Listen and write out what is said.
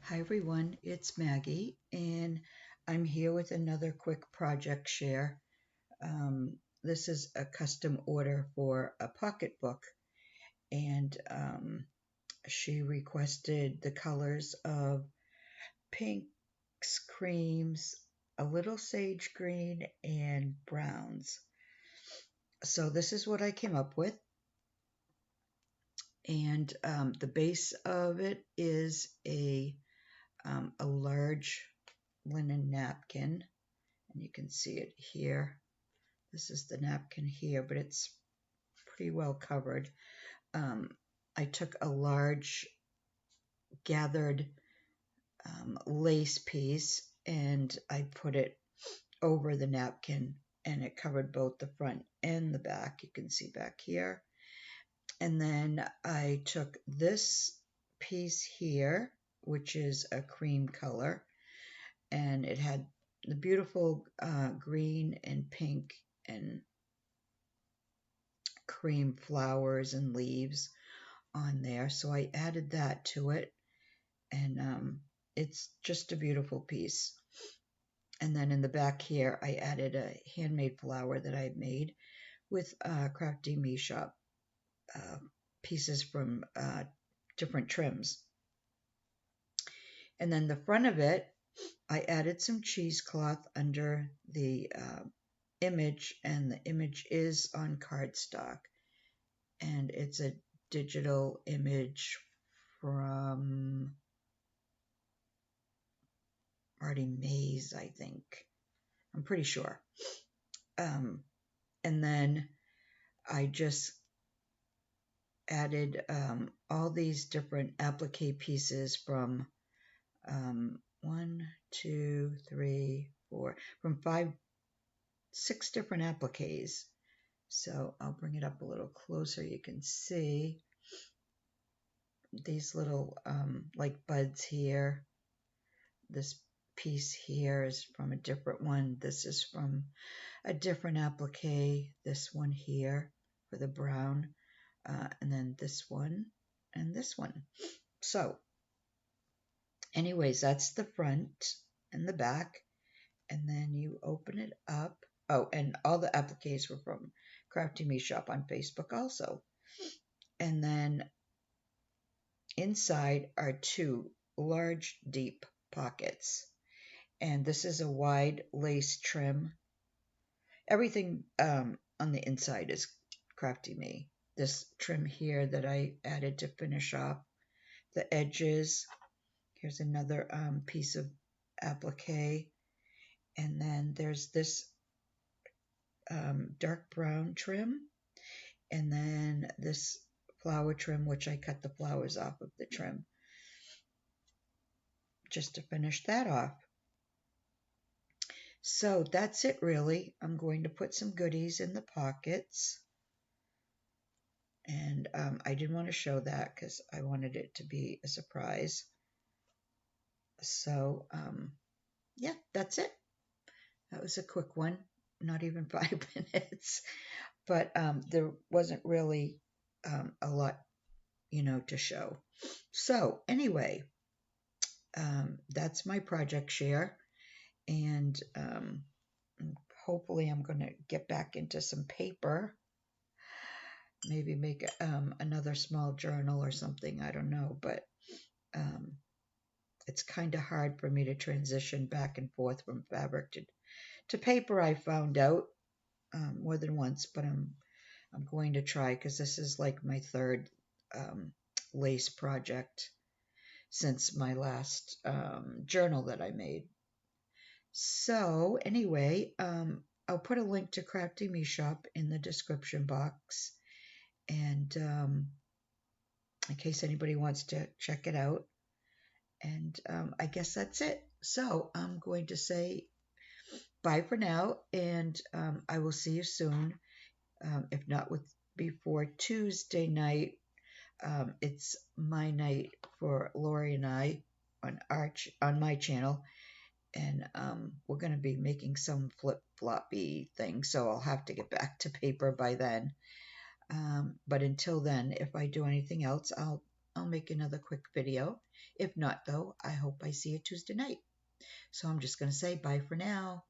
Hi everyone, it's Maggie, and I'm here with another quick project share. This is a custom order for a pocketbook, and she requested the colors of pinks, creams, a little sage green, and browns. So this is what I came up with, and the base of it is a large linen napkin, and you can see it here. This is the napkin here, but it's pretty well covered. Um, I took a large gathered lace piece and I put it over the napkin, and it covered both the front and the back. You can see back here. And then I took this piece here, which is a cream color, and it had the beautiful green and pink and cream flowers and leaves on there. So I added that to it, and it's just a beautiful piece. And then in the back here, I added a handmade flower that I made with Crafty Me Shop pieces from different trims. And then the front of it, I added some cheesecloth under the image, and the image is on cardstock, and it's a digital image from Artie Mays, I think. I'm pretty sure. And then I just added all these different applique pieces from 1, 2, 3, 4, from 5, 6 different appliques. So I'll bring it up a little closer. You can see these little like buds here. This piece here is from a different one. This is from a different applique. This one here for the brown, and then this one and this one. So anyways, that's the front and the back, and then you open it up. Oh, and all the appliques were from Crafty Me Shop on Facebook also. And then inside are 2 large deep pockets, and this is a wide lace trim. Everything on the inside is Crafty Me. This trim here that I added to finish off the edges. Here's another piece of applique. And then there's this dark brown trim. And then this flower trim, which I cut the flowers off of the trim just to finish that off. So that's it really. I'm going to put some goodies in the pockets. And I didn't want to show that because I wanted it to be a surprise. So yeah, that's it. That was a quick one, not even 5 minutes. But there wasn't really a lot, to show. So anyway, that's my project share. And hopefully I'm going to get back into some paper. Maybe make another small journal or something. I don't know. But it's kind of hard for me to transition back and forth from fabric to paper, I found out more than once. But I'm going to try, because this is like my third lace project since my last journal that I made. So anyway, I'll put a link to Crafty Me Shop in the description box, and in case anybody wants to check it out. And I guess that's it. So I'm going to say bye for now, and I will see you soon. If not before Tuesday night. It's my night for Lori and I on my channel, and we're going to be making some flip-floppy thing, so I'll have to get back to paper by then. But until then, if I do anything else, I'll I'll make another quick video. If not, though, I hope I see you Tuesday night. So I'm just going to say bye for now.